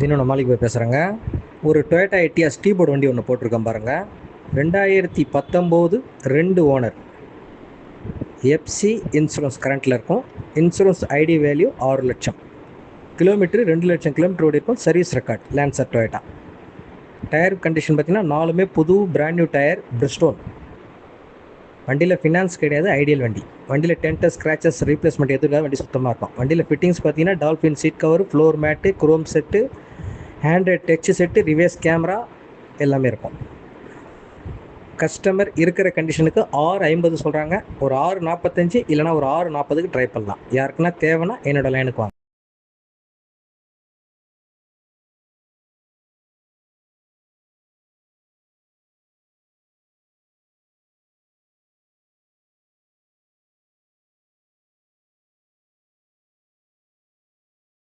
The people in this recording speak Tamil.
தினம் மாளிகை பேசுகிறேங்க. ஒரு டொயோட்டா எட்டியாஸ் டீபோர்டு வண்டி ஒன்று போட்டிருக்கேன் பாருங்கள். 2019 2 ஓனர். எஃப்சி இன்சூரன்ஸ் கரண்ட்டில் இருக்கும். இன்சூரன்ஸ் ஐடி வேல்யூ 6 லட்சம். கிலோமீட்டர் 2 லட்சம் கிலோமீட்டர் ஓடி இருக்கும். Service record Lancer Toyota. Tyre condition பார்த்தீங்கன்னா 4மே புது பிராண்ட் நியூ டயர் பிரிஸ்டோன். வண்டியில் ஃபினான்ஸ் கிடையாது, ஐடியல் வண்டி. வண்டியில் டென்டர் ஸ்க்ராச்சஸ் ரீப்ளேஸ்மெண்ட் எதுக்காக வண்டி சுத்தமாக இருக்கும். வண்டியில் ஃபிட்டிங்ஸ் பார்த்தீங்கன்னா Dolphin seat cover, floor mat, chrome set, ஹேண்ட்ரைட் டச் செட்டு, ரிவர்ஸ் கேமரா எல்லாமே இருக்கும். கஸ்டமர் இருக்கிற கண்டிஷனுக்கு 650 சொல்கிறாங்க. ஒரு 645 இல்லைனா ஒரு 640க்கு ட்ரை பண்ணலாம். யாருக்குன்னா தேவைன்னா என்னோடய லைனுக்கு வாங்க.